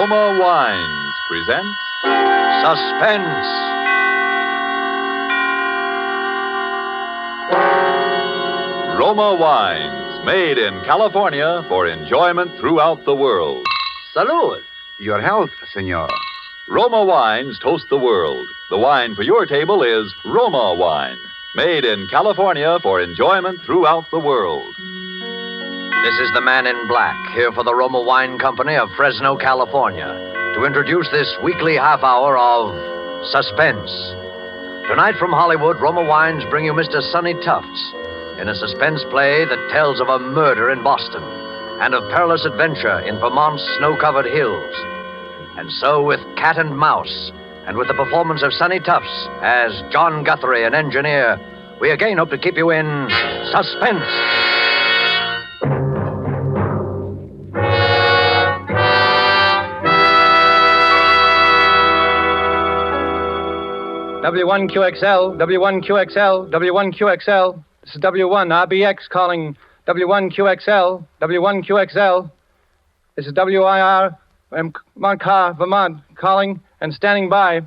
Roma Wines presents Suspense. Roma Wines, made in California for enjoyment throughout the world. Salud. Your health, senor. Roma Wines toast the world. The wine for your table is Roma Wine, made in California for enjoyment throughout the world. This is the Man in Black, here for the Roma Wine Company of Fresno, California, to introduce this weekly half hour of Suspense. Tonight from Hollywood, Roma Wines bring you Mr. Sonny Tufts in a suspense play that tells of a murder in Boston and of perilous adventure in Vermont's snow-covered hills. And so with Cat and Mouse, and with the performance of Sonny Tufts as John Guthrie, an engineer, we again hope to keep you in suspense. W1QXL, W1QXL, W1QXL. This is W1RBX calling W1QXL, W1QXL. This is WIR, Montcar, Vermont, calling and standing by.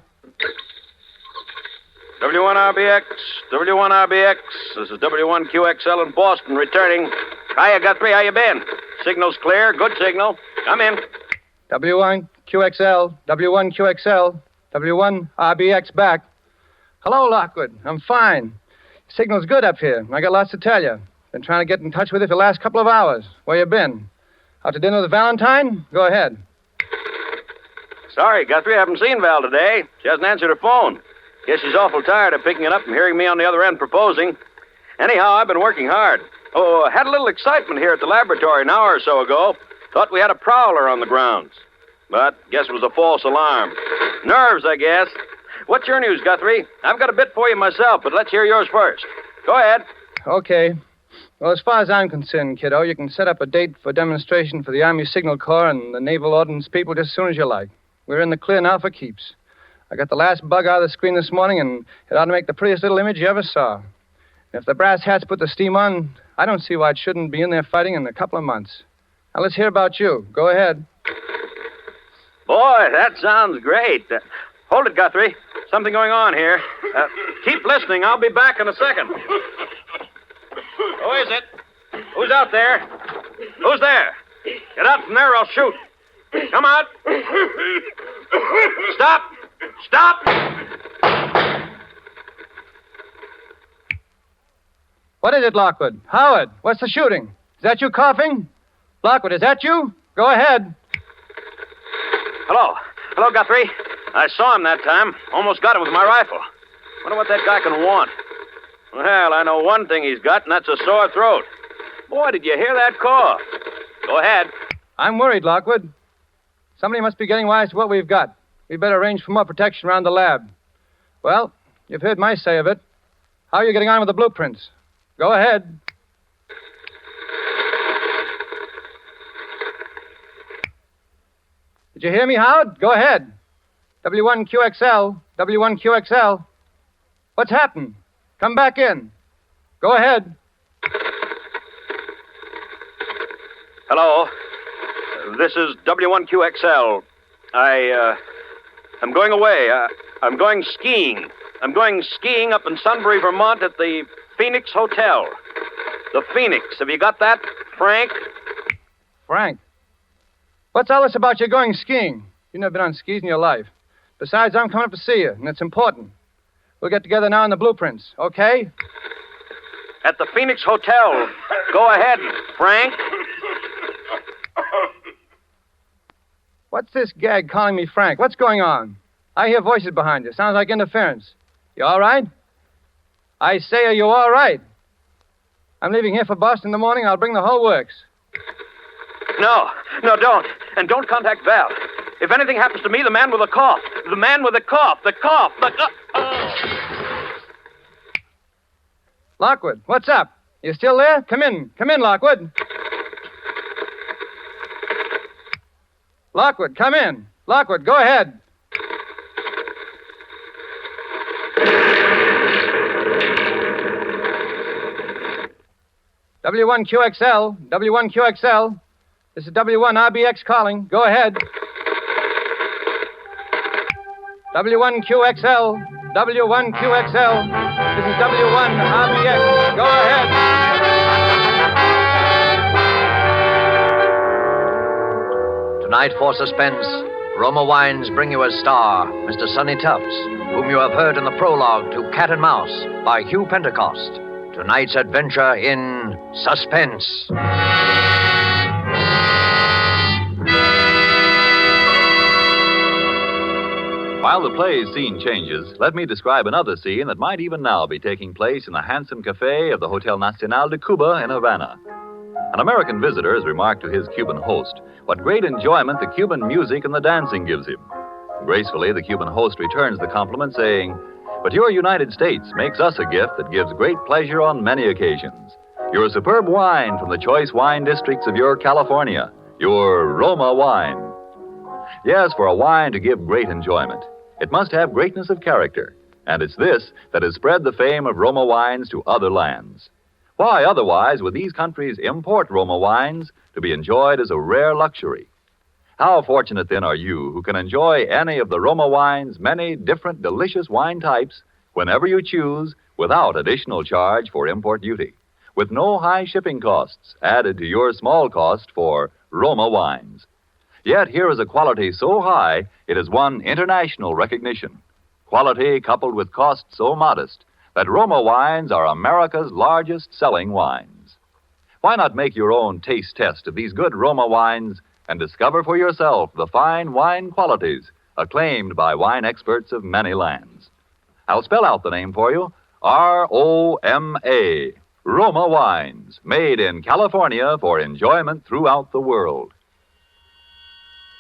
W1RBX, W1RBX. This is W1QXL in Boston, returning. Hiya, Guthrie, how you been? Signal's clear, good signal. Come in. W1QXL, W1QXL, W1RBX back. Hello, Lockwood. I'm fine. Signal's good up here. I got lots to tell you. Been trying to get in touch with you for the last couple of hours. Where you been? Out to dinner with Valentine? Go ahead. Sorry, Guthrie, I haven't seen Val today. She hasn't answered her phone. Guess she's awful tired of picking it up and hearing me on the other end proposing. Anyhow, I've been working hard. Oh, had a little excitement here at the laboratory an hour or so ago. Thought we had a prowler on the grounds. But guess it was a false alarm. Nerves, I guess. What's your news, Guthrie? I've got a bit for you myself, but let's hear yours first. Go ahead. Okay. Well, as far as I'm concerned, kiddo, you can set up a date for demonstration for the Army Signal Corps and the Naval Ordnance people just as soon as you like. We're in the clear now for keeps. I got the last bug out of the screen this morning, and it ought to make the prettiest little image you ever saw. And if the brass hats put the steam on, I don't see why it shouldn't be in there fighting in a couple of months. Now, let's hear about you. Go ahead. Boy, that sounds great. Hold it, Guthrie. Something going on here. Keep listening. I'll be back in a second. Who is it? Who's out there? Who's there? Get out from there or I'll shoot. Come out. Stop. Stop. What is it, Lockwood? Howard, what's the shooting? Is that you coughing? Lockwood, is that you? Go ahead. Hello. Hello, Guthrie. I saw him that time. Almost got him with my rifle. Wonder what that guy can want. Well, I know one thing he's got, and that's a sore throat. Boy, did you hear that cough? Go ahead. I'm worried, Lockwood. Somebody must be getting wise to what we've got. We'd better arrange for more protection around the lab. Well, you've heard my say of it. How are you getting on with the blueprints? Go ahead. Did you hear me, Howard? Go ahead. W1QXL, W1QXL. What's happened? Come back in. Go ahead. Hello. This is W1QXL. I'm going away. I'm going skiing. I'm going skiing up in Sunbury, Vermont at the Phoenix Hotel. The Phoenix. Have you got that, Frank? Frank? What's all this about you going skiing? You've never been on skis in your life. Besides, I'm coming up to see you, and it's important. We'll get together now in the blueprints, okay? At the Phoenix Hotel. Go ahead, Frank. What's this gag calling me Frank? What's going on? I hear voices behind you. Sounds like interference. You all right? I say, are you all right? I'm leaving here for Boston in the morning. I'll bring the whole works. No, don't. And don't contact Val. If anything happens to me, the man with the cough. The man with the cough. The cough. Lockwood, what's up? You still there? Come in, Lockwood. Lockwood, come in. Lockwood, go ahead. W1QXL, W1QXL. This is W1RBX calling. Go ahead. W1QXL. W1QXL. This is W1RBX. Go ahead. Tonight for Suspense, Roma Wines bring you as star Mr. Sonny Tufts, whom you have heard in the prologue to Cat and Mouse by Hugh Pentecost. Tonight's adventure in Suspense. While the play's scene changes, let me describe another scene that might even now be taking place in the handsome cafe of the Hotel Nacional de Cuba in Havana. An American visitor has remarked to his Cuban host what great enjoyment the Cuban music and the dancing gives him. Gracefully, the Cuban host returns the compliment, saying, "But your United States makes us a gift that gives great pleasure on many occasions. Your superb wine from the choice wine districts of your California, your Roma wine." Yes, for a wine to give great enjoyment, it must have greatness of character, and it's this that has spread the fame of Roma wines to other lands. Why, otherwise, would these countries import Roma wines to be enjoyed as a rare luxury? How fortunate, then, are you who can enjoy any of the Roma wine's many different delicious wine types whenever you choose without additional charge for import duty, with no high shipping costs added to your small cost for Roma wines. Yet here is a quality so high it has won international recognition. Quality coupled with cost so modest that Roma wines are America's largest selling wines. Why not make your own taste test of these good Roma wines and discover for yourself the fine wine qualities acclaimed by wine experts of many lands? I'll spell out the name for you. R-O-M-A. Roma wines, made in California for enjoyment throughout the world.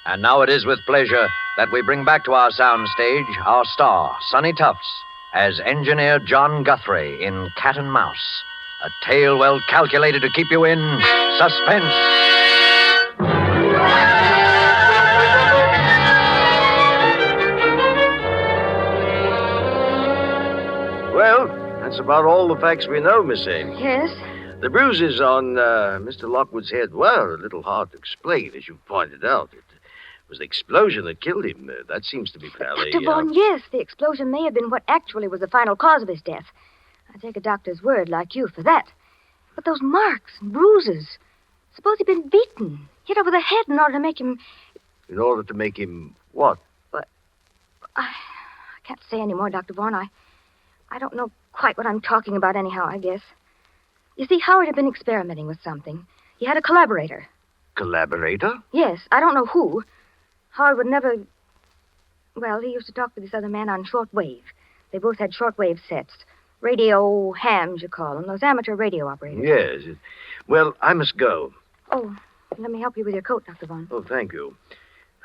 And now it is with pleasure that we bring back to our soundstage our star, Sonny Tufts, as Engineer John Guthrie in Cat and Mouse, a tale well calculated to keep you in suspense. Well, that's about all the facts we know, Miss Ames. Yes? The bruises on Mr. Lockwood's head were a little hard to explain, as you pointed out. It was the explosion that killed him. That seems to be fairly... Dr. Vaughn, yes, the explosion may have been what actually was the final cause of his death. I take a doctor's word like you for that. But those marks and bruises, suppose he'd been beaten, hit over the head in order to make him... In order to make him what? But I can't say any more, Dr. Vaughn. I don't know quite what I'm talking about anyhow, I guess. You see, Howard had been experimenting with something. He had a collaborator. Collaborator? Yes, I don't know who. Howard would never... Well, he used to talk to this other man on shortwave. They both had shortwave sets. Radio hams, you call them. Those amateur radio operators. Yes. Well, I must go. Oh, let me help you with your coat, Dr. Vaughn. Oh, thank you.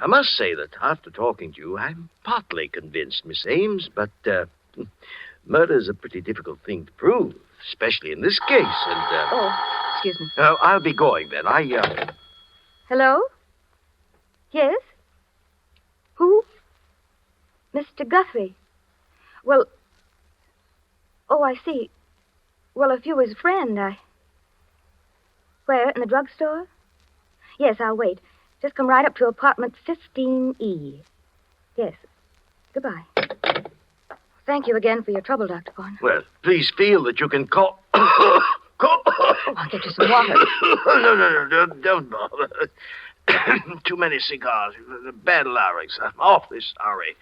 I must say that after talking to you, I'm partly convinced, Miss Ames, but murder's a pretty difficult thing to prove, especially in this case, and... Oh, excuse me. I'll be going, then. Hello? Yes? Who? Mr. Guthrie. Well... Oh, I see. Well, if you were his friend, Where, in the drugstore? Yes, I'll wait. Just come right up to apartment 15E. Yes. Goodbye. Thank you again for your trouble, Dr. Vaughn. Well, please feel that you can call... Oh, I'll get you some water. No, don't bother. Too many cigars. Bad larynx. I'm awfully sorry.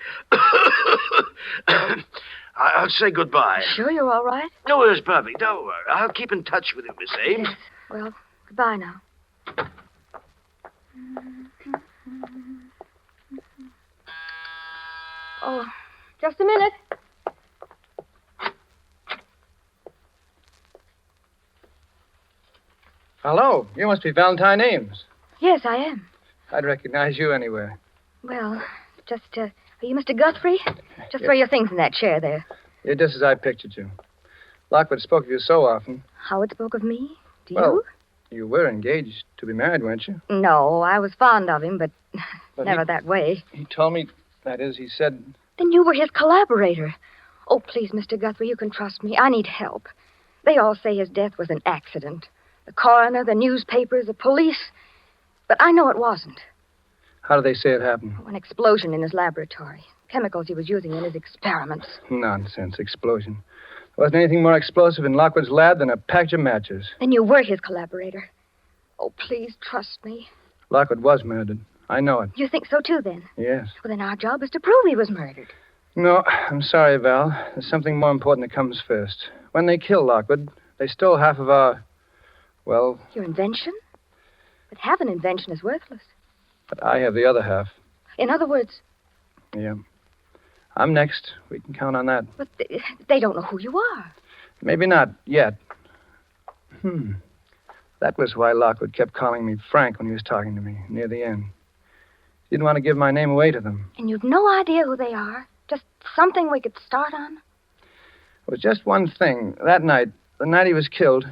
I'll say goodbye. Sure you're all right? No, it's perfect. Don't worry. I'll keep in touch with you, Miss Ames. Yes. Well, goodbye now. Oh, just a minute. Hello, you must be Valentine Ames. Yes, I am. I'd recognize you anywhere. Well, just, are you Mr. Guthrie? Just throw your things in that chair there. You're just as I pictured you. Lockwood spoke of you so often. Howard spoke of me? To Well, you were engaged to be married, weren't you? you? No, I was fond of him, but never he- that way. He told me, that is, he said... Then you were his collaborator. Oh, please, Mr. Guthrie, you can trust me. I need help. They all say his death was an accident. The coroner, the newspapers, the police. But I know it wasn't. How do they say it happened? An explosion in his laboratory. chemicals he was using in his experiments. Nonsense. Explosion. There wasn't anything more explosive in Lockwood's lab than a package of matches. Then you were his collaborator. Oh, please trust me. Lockwood was murdered. I know it. You think so, too, then? Yes. Well, then our job is to prove he was murdered. No, I'm sorry, Val. There's something more important that comes first. When they killed Lockwood, they stole half of our... well... Your invention? But half an invention is worthless. But I have the other half. In other words... Yeah. I'm next. We can count on that. But they don't know who you are. Maybe not yet. That was why Lockwood kept calling me Frank when he was talking to me near the end. He didn't want to give my name away to them. And you've no idea who they are? Just something we could start on? It was just one thing. That night, the night he was killed,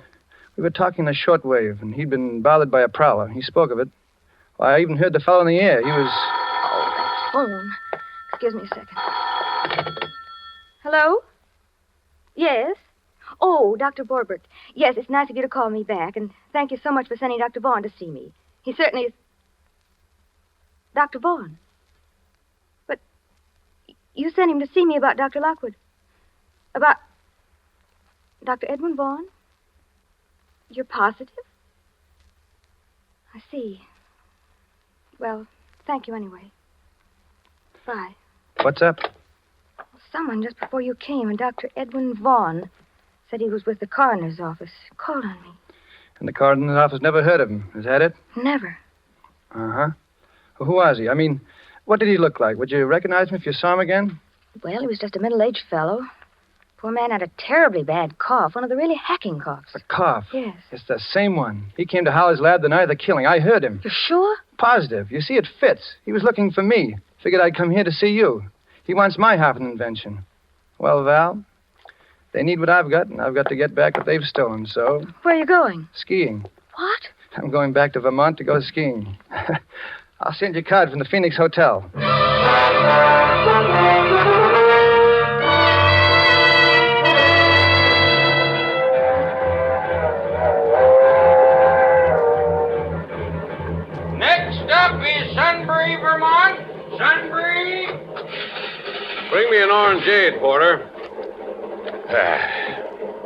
we were talking the shortwave, and he'd been bothered by a prowler. He spoke of it. Well, I even heard the fellow in the air. He was... Oh, that phone. Excuse me a second. Hello? Yes? Oh, Dr. Borbert. Yes, it's nice of you to call me back, and thank you so much for sending Dr. Vaughn to see me. He certainly is... Dr. Vaughn? But you sent him to see me about Dr. Lockwood. About Dr. Edwin Vaughn? You're positive? I see. Well, thank you anyway. Bye. What's up? Someone just before you came, and Dr. Edwin Vaughn said he was with the coroner's office. Called on me. And the coroner's office never heard of him. Is that it? Never. Uh-huh. Well, who was he? I mean, what did he look like? Would you recognize him if you saw him again? Well, he was just a middle-aged fellow. Poor man had a terribly bad cough, one of the really hacking coughs. A cough? Yes. It's the same one. He came to Howard's lab the night of the killing. I heard him. You're sure? Positive. You see, it fits. He was looking for me. Figured I'd come here to see you. He wants my half an invention. Well, Val, they need what I've got, and I've got to get back what they've stolen, so... Where are you going? Skiing. What? I'm going back to Vermont to go skiing. I'll send you a card from the Phoenix Hotel. Next up is Sunbury, Vermont. Sunbury. Bring me an orangeade, Porter.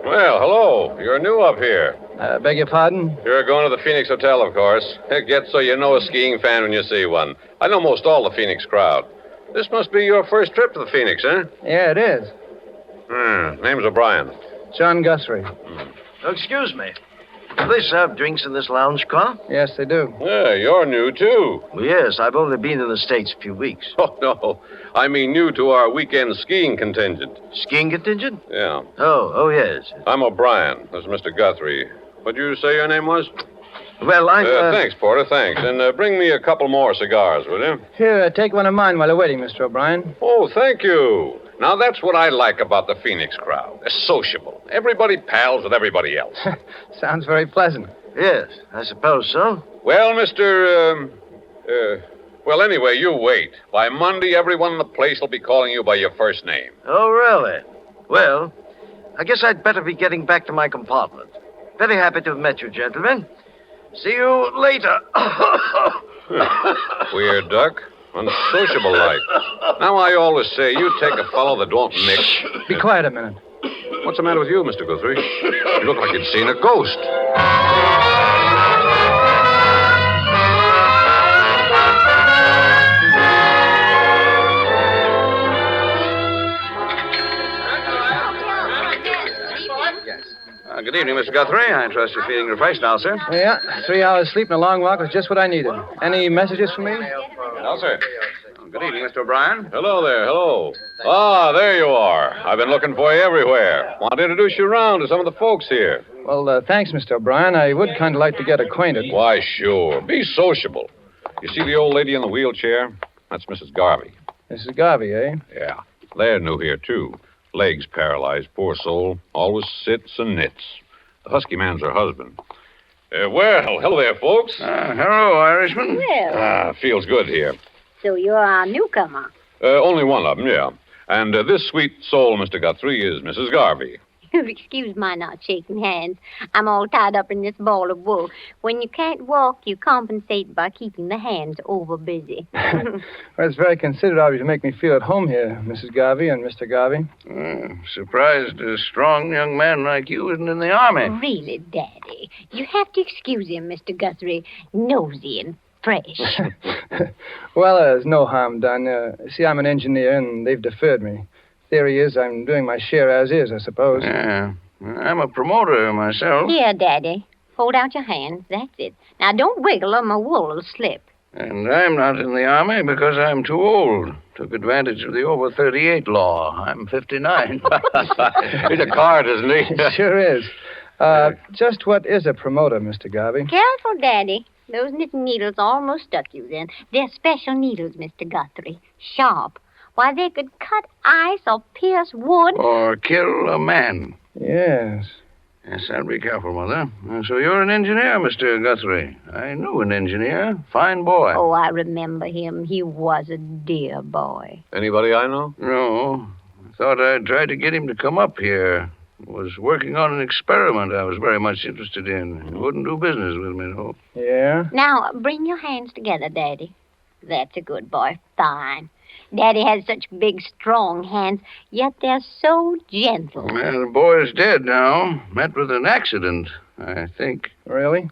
Well, hello. You're new up here. Beg your pardon? You're going to the Phoenix Hotel, of course. It gets so you know a skiing fan when you see one. I know most all the Phoenix crowd. This must be your first trip to the Phoenix, huh? Yeah, it is. Name's O'Brien. John Guthrie. Oh, excuse me. Do they serve drinks in this lounge car? Yes, they do. Yeah, you're new, too. Well, yes, I've only been in the States a few weeks. Oh, no. I mean new to our weekend skiing contingent. Skiing contingent? Yeah. Oh, yes. I'm O'Brien. This is Mr. Guthrie. What'd you say your name was? Well, Thanks, Porter, thanks. And bring me a couple more cigars, will you? Here, take one of mine while you're waiting, Mr. O'Brien. Oh, thank you. Now, that's what I like about the Phoenix crowd. They're sociable. Everybody pals with everybody else. Sounds very pleasant. Yes, I suppose so. Well, well, anyway, you wait. By Monday, everyone in the place will be calling you by your first name. Oh, really? Well, I guess I'd better be getting back to my compartment. Very happy to have met you, gentlemen. See you later. Weird duck. Unsociable like. Now, I always say, you take a fellow that won't mix. Be quiet a minute. What's the matter with you, Mr. Guthrie? You look like you'd seen a ghost. Good evening, Mr. Guthrie. I trust you're feeling refreshed now, sir. Yeah, 3 hours sleep and a long walk was just what I needed. Any messages for me? No, sir. Good evening, Mr. O'Brien. Hello there, hello. Ah, there you are. I've been looking for you everywhere. Want to introduce you around to some of the folks here. Well, thanks, Mr. O'Brien. I would kind of like to get acquainted. Why, sure. Be sociable. You see the old lady in the wheelchair? That's Mrs. Garvey. Mrs. Garvey, eh? Yeah. They're new here, too. Legs paralyzed, poor soul. Always sits and knits. The husky man's her husband. Well, hello there, folks. Hello, Irishman. Well, Feels good here. so you're our newcomer. Only one of them, yeah. And this sweet soul, Mr. Guthrie, is Mrs. Garvey. You'll excuse my not shaking hands. I'm all tied up in this ball of wool. When you can't walk, you compensate by keeping the hands over busy. Well, it's very considerate of you to make me feel at home here, Mrs. Garvey and Mr. Garvey. Surprised a strong young man like you isn't in the army. Really, Daddy, you have to excuse him, Mr. Guthrie. Nosy and fresh. Well, there's no harm done. See, I'm an engineer, and they've deferred me. Theory is I'm doing my share as is, I suppose. Yeah. I'm a promoter myself. Here, Daddy. Hold out your hands. That's it. Now, don't wiggle or my wool will slip. And I'm not in the army because I'm too old. Took advantage of the over 38 law. I'm 59. He's a card, isn't he? Sure is. Just what is a promoter, Mr. Garvey? Careful, Daddy. Those knitting needles almost stuck you then. They're special needles, Mr. Guthrie. Sharp. Why, they could cut ice or pierce wood. Or kill a man. Yes. Yes, I'll be careful, Mother. So you're an engineer, Mr. Guthrie. I knew an engineer. Fine boy. Oh, I remember him. He was a dear boy. Anybody I know? No. I thought I'd try to get him to come up here. Was working on an experiment I was very much interested in. He wouldn't do business with me, though. Yeah? Now, bring your hands together, Daddy. That's a good boy. Fine. Daddy has such big, strong hands, yet they're so gentle. Well, the boy's dead now. Met with an accident, I think. Really?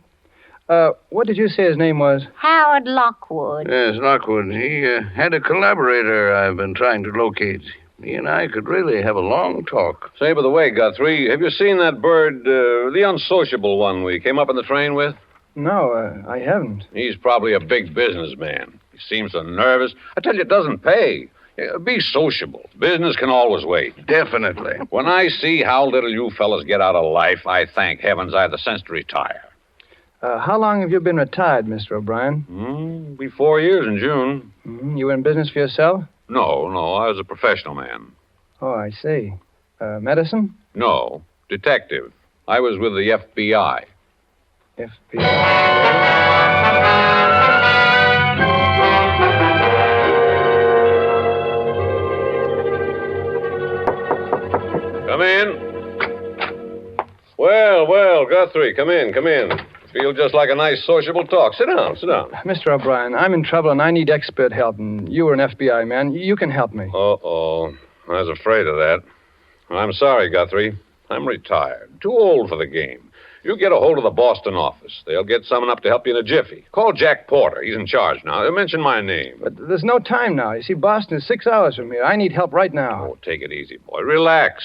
What did you say his name was? Howard Lockwood. Yes, Lockwood. He had a collaborator I've been trying to locate. He and I could really have a long talk. Say, by the way, Guthrie, have you seen that bird, the unsociable one we came up in the train with? No, I haven't. He's probably a big businessman. He seems so nervous. I tell you, it doesn't pay. Be sociable. Business can always wait. Definitely. When I see how little you fellas get out of life, I thank heavens I have the sense to retire. How long have you been retired, Mr. O'Brien? Be 4 years in June. You were in business for yourself? No, I was a professional man. Oh, I see. Medicine? No, detective. I was with the FBI. FBI. Come in. Well, Guthrie, come in. Feel just like a nice sociable talk. Sit down. Mr. O'Brien, I'm in trouble and I need expert help, and you were an FBI man. You can help me. Uh-oh. I was afraid of that. I'm sorry, Guthrie. I'm retired. Too old for the game. You get a hold of the Boston office. They'll get someone up to help you in a jiffy. Call Jack Porter. He's in charge now. Mention my name. But there's no time now. You see, Boston is 6 hours from here. I need help right now. Oh, take it easy, boy. Relax.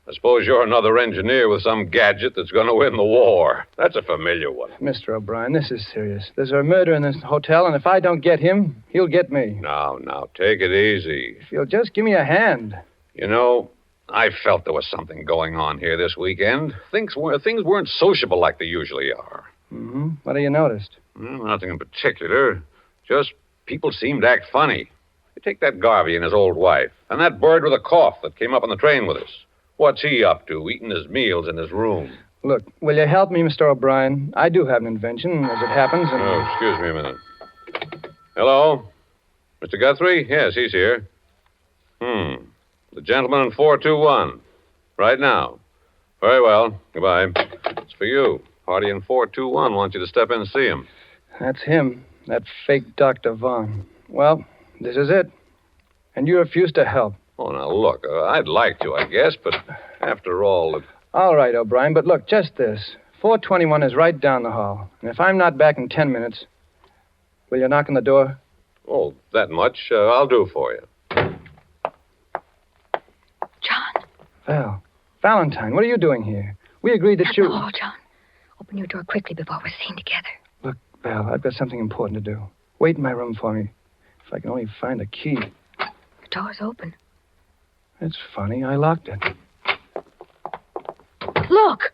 I suppose you're another engineer with some gadget that's going to win the war. That's a familiar one. Mr. O'Brien, this is serious. There's a murder in this hotel, and if I don't get him, he'll get me. Now, take it easy. If you'll just give me a hand. You know, I felt there was something going on here this weekend. Things weren't sociable like they usually are. What have you noticed? Well, nothing in particular. Just people seemed to act funny. You take that Garvey and his old wife, and that bird with a cough that came up on the train with us. What's he up to, eating his meals in his room? Look, will you help me, Mr. O'Brien? I do have an invention, as it happens, and... Oh, excuse me a minute. Hello? Mr. Guthrie? Yes, he's here. The gentleman in 421. Right now. Very well. Goodbye. It's for you. Party in 421 wants you to step in and see him. That's him. That fake Dr. Vaughn. Well, this is it. And you refuse to help. Oh, now, look, I'd like to, I guess, but after all... All right, O'Brien, but look, just this. 421 is right down the hall. And if I'm not back in 10 minutes, will you knock on the door? Oh, that much I'll do for you. John. Val. Valentine, what are you doing here? We agreed that you... Oh, John. Open your door quickly before we're seen together. Look, Val, I've got something important to do. Wait in my room for me. If I can only find a key. The door's open. It's funny. I locked it. Look!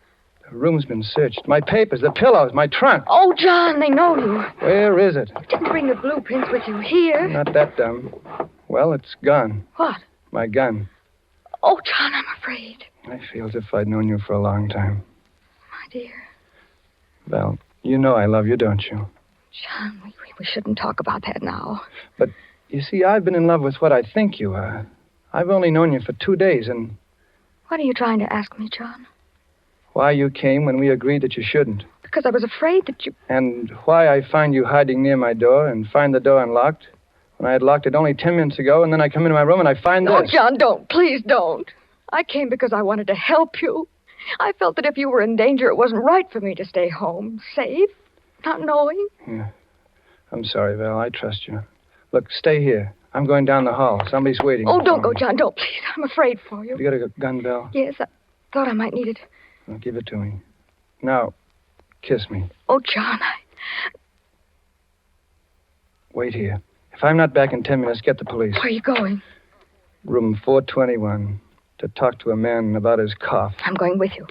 The room's been searched. My papers, the pillows, my trunk. Oh, John, they know you. Where is it? You didn't bring the blueprints with you here. Not that dumb. Well, it's gone. What? My gun. Oh, John, I'm afraid. I feel as if I'd known you for a long time. My dear. Val, you know I love you, don't you? John, we shouldn't talk about that now. But, you see, I've been in love with what I think you are. I've only known you for 2 days, and... What are you trying to ask me, John? Why you came when we agreed that you shouldn't. Because I was afraid that you... And why I find you hiding near my door and find the door unlocked when I had locked it only 10 minutes ago, and then I come into my room and I find No, this. John, don't. Please don't. I came because I wanted to help you. I felt that if you were in danger, it wasn't right for me to stay home, safe, not knowing. Yeah. I'm sorry, Val. I trust you. Look, stay here. I'm going down the hall. Somebody's waiting. Oh, don't go, John. Don't, please. I'm afraid for you. You got a gun, Val? Yes, I thought I might need it. Well, give it to me. Now, kiss me. Oh, John, Wait here. If I'm not back in 10 minutes, get the police. Where are you going? Room 421. To talk to a man about his cough. I'm going with you.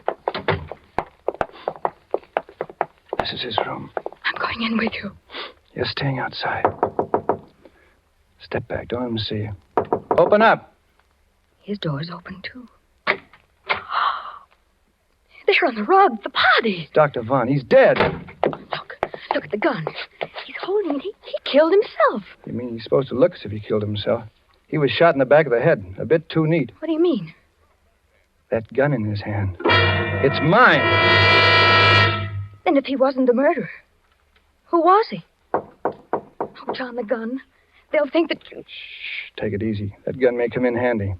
This is his room. I'm going in with you. You're staying outside. Step back. Don't let him see you. Open up. His door's open, too. There on the rug, the body. Dr. Vaughn. He's dead. Look at the gun. He's holding it. He killed himself. You mean he's supposed to look as if he killed himself? He was shot in the back of the head. A bit too neat. What do you mean? That gun in his hand. It's mine. Then if he wasn't the murderer, who was he? Oh, John, the gun. They'll think that you... Shh, take it easy. That gun may come in handy.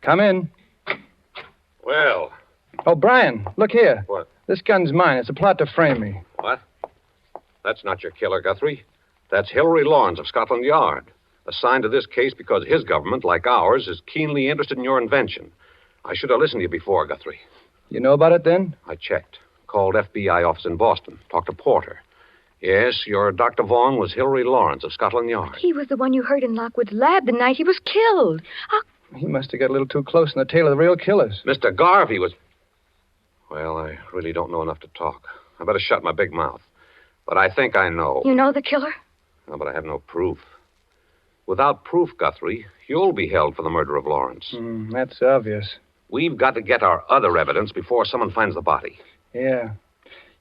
Come in. Well. Oh, Brian, look here. What? This gun's mine. It's a plot to frame me. What? That's not your killer, Guthrie. That's Hilary Lawrence of Scotland Yard, assigned to this case because his government, like ours, is keenly interested in your invention. I should have listened to you before, Guthrie. You know about it, then? I checked. Called FBI office in Boston. Talked to Porter. Yes, your Dr. Vaughan was Hilary Lawrence of Scotland Yard. He was the one you heard in Lockwood's lab the night he was killed. He must have got a little too close in the tail of the real killers. Mr. Garvey was... Well, I really don't know enough to talk. I better shut my big mouth. But I think I know. You know the killer? No, but I have no proof. Without proof, Guthrie, you'll be held for the murder of Lawrence. That's obvious. We've got to get our other evidence before someone finds the body. Yeah.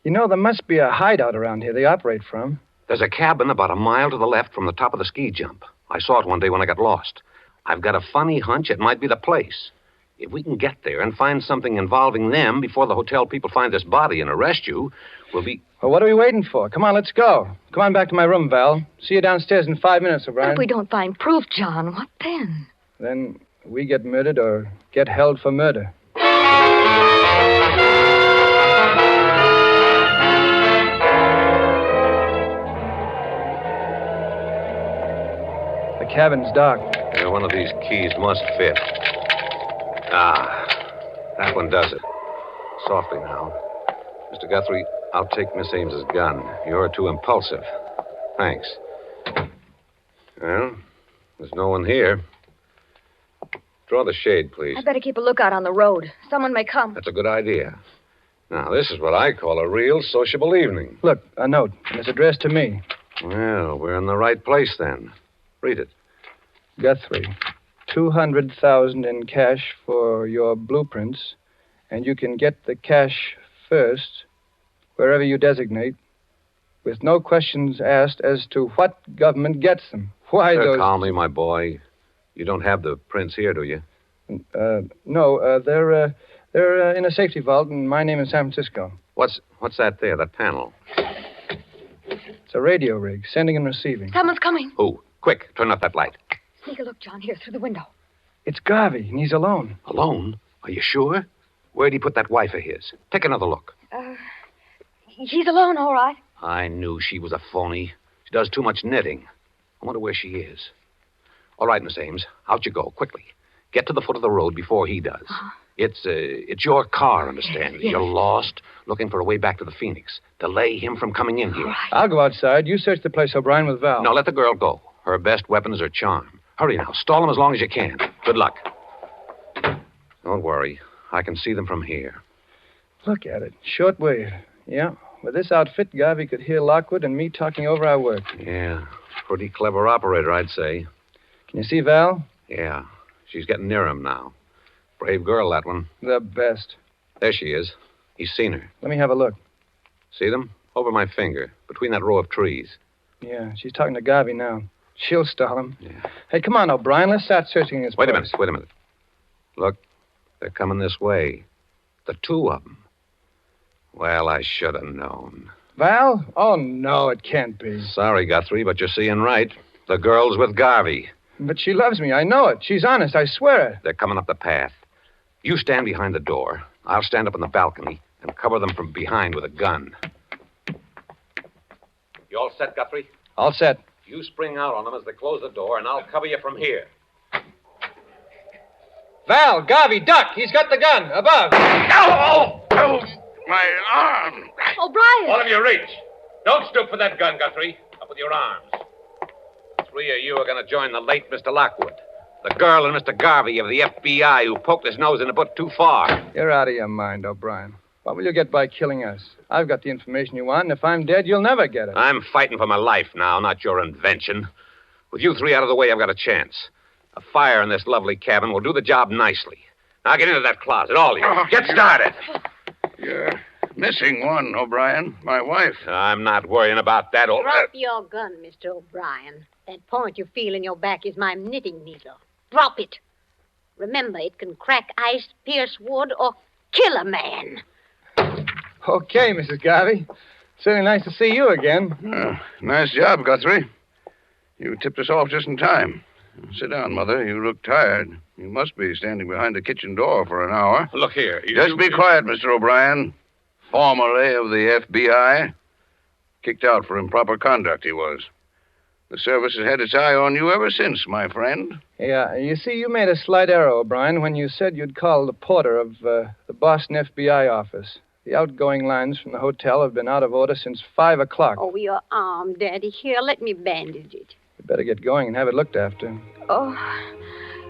You know, there must be a hideout around here they operate from. There's a cabin about a mile to the left from the top of the ski jump. I saw it one day when I got lost. I've got a funny hunch it might be the place. If we can get there and find something involving them before the hotel people find this body and arrest you, we'll be... Well, what are we waiting for? Come on, let's go. Come on back to my room, Val. See you downstairs in 5 minutes, O'Brien. But if we don't find proof, John, what then? Then we get murdered or get held for murder. The cabin's dark. Yeah, one of these keys must fit. Ah, that one does it. Softly now. Mr. Guthrie, I'll take Miss Ames's gun. You're too impulsive. Thanks. Well, there's no one here. Draw the shade, please. I better keep a lookout on the road. Someone may come. That's a good idea. Now, this is what I call a real sociable evening. Look, a note. And it's addressed to me. Well, we're in the right place then. Read it. Guthrie, 200,000 in cash for your blueprints, and you can get the cash first, wherever you designate, with no questions asked as to what government gets them. Why those... Calmly, my boy. You don't have the prints here, do you? No, they're in a safety vault, and my name is San Francisco. What's that there, that panel? It's a radio rig, sending and receiving. Someone's coming. Who? Quick, turn off that light. Sneak a look, John, here, through the window. It's Garvey, and he's alone. Alone? Are you sure? Where'd he put that wife of his? Take another look. He's alone, all right. I knew she was a phony. She does too much knitting. I wonder where she is. All right, Miss Ames, out you go, quickly. Get to the foot of the road before he does. Uh-huh. It's your car, understand? Yes. You're lost, looking for a way back to the Phoenix. Delay him from coming in here. Right. I'll go outside. You search the place, O'Brien, with Val. No, let the girl go. Her best weapon is her charm. Hurry now. Stall them as long as you can. Good luck. Don't worry. I can see them from here. Look at it. Short wave. Yeah. With this outfit, Garvey could hear Lockwood and me talking over our work. Yeah. Pretty clever operator, I'd say. Can you see Val? Yeah. She's getting near him now. Brave girl, that one. The best. There she is. He's seen her. Let me have a look. See them? Over my finger, between that row of trees. Yeah, she's talking to Garvey now. She'll stall him. Yeah. Hey, come on, O'Brien. Let's start searching this place. Wait a minute. Look, they're coming this way. The two of them. Well, I should have known. Val? Oh, no, it can't be. Sorry, Guthrie, but you're seeing right. The girl's with Garvey. But she loves me. I know it. She's honest. I swear it. They're coming up the path. You stand behind the door. I'll stand up on the balcony and cover them from behind with a gun. You all set, Guthrie? All set. You spring out on them as they close the door, and I'll cover you from here. Val, Garvey, duck. He's got the gun. Above. Oh, my arm. O'Brien. All of you reach. Don't stoop for that gun, Guthrie. Up with your arms. 3 of you are going to join the late Mr. Lockwood. The girl and Mr. Garvey of the FBI who poked his nose in a bit too far. You're out of your mind, O'Brien. What will you get by killing us? I've got the information you want, and if I'm dead, you'll never get it. I'm fighting for my life now, not your invention. With you three out of the way, I've got a chance. A fire in this lovely cabin will do the job nicely. Now get into that closet, all of you. Get started. You're missing one, O'Brien. My wife. I'm not worrying about that. Drop your gun, Mr. O'Brien. That point you feel in your back is my knitting needle. Drop it. Remember, it can crack ice, pierce wood, or kill a man. Okay, Mrs. Garvey. Certainly nice to see you again. Nice job, Guthrie. You tipped us off just in time. Sit down, Mother. You look tired. You must be standing behind the kitchen door for an hour. Look here. Just be quiet, Mr. O'Brien. Formerly of the FBI. Kicked out for improper conduct, he was. The service has had its eye on you ever since, my friend. Yeah, you see, you made a slight error, O'Brien, when you said you'd call the porter of the Boston FBI office. The outgoing lines from the hotel have been out of order since 5 o'clock. Oh, your arm, Daddy. Here, let me bandage it. You better get going and have it looked after. Oh,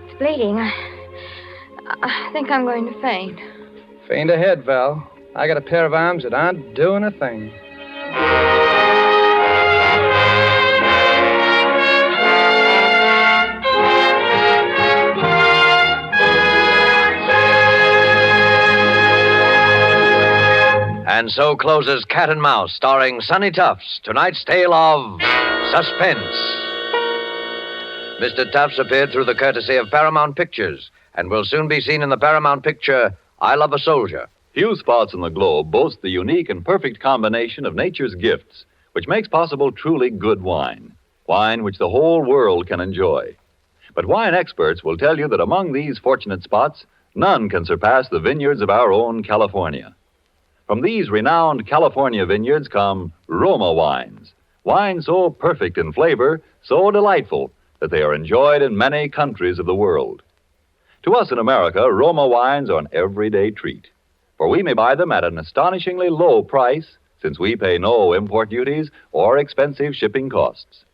it's bleeding. I think I'm going to faint. Faint ahead, Val. I got a pair of arms that aren't doing a thing. And so closes Cat and Mouse, starring Sonny Tufts, tonight's tale of Suspense. Mr. Tufts appeared through the courtesy of Paramount Pictures and will soon be seen in the Paramount picture, I Love a Soldier. Few spots on the globe boast the unique and perfect combination of nature's gifts, which makes possible truly good wine. Wine which the whole world can enjoy. But wine experts will tell you that among these fortunate spots, none can surpass the vineyards of our own California. From these renowned California vineyards come Roma wines. Wines so perfect in flavor, so delightful, that they are enjoyed in many countries of the world. To us in America, Roma wines are an everyday treat, for we may buy them at an astonishingly low price, since we pay no import duties or expensive shipping costs.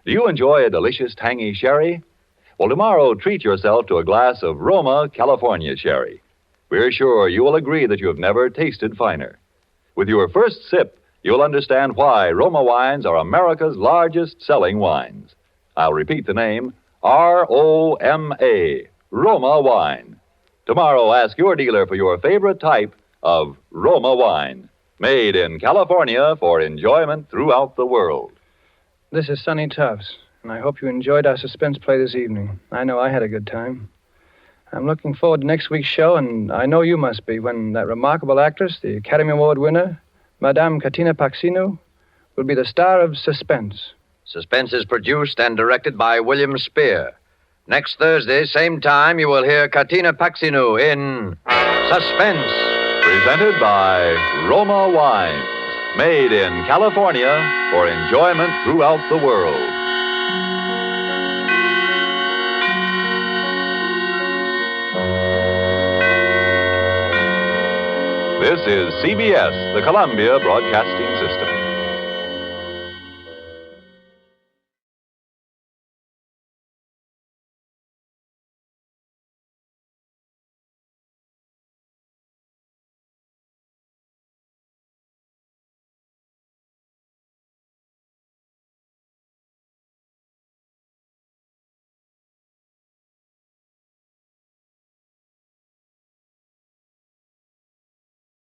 Do you enjoy a delicious tangy sherry? Well, tomorrow treat yourself to a glass of Roma California sherry. We're sure you will agree that you have never tasted finer. With your first sip, you'll understand why Roma wines are America's largest selling wines. I'll repeat the name, R-O-M-A, Roma wine. Tomorrow, ask your dealer for your favorite type of Roma wine, made in California for enjoyment throughout the world. This is Sonny Tufts, and I hope you enjoyed our suspense play this evening. I know I had a good time. I'm looking forward to next week's show, and I know you must be, when that remarkable actress, the Academy Award winner, Madame Katina Paxinu, will be the star of Suspense. Suspense is produced and directed by William Spear. Next Thursday, same time, you will hear Katina Paxinu in Suspense. Presented by Roma Wines, made in California for enjoyment throughout the world. This is CBS, the Columbia Broadcasting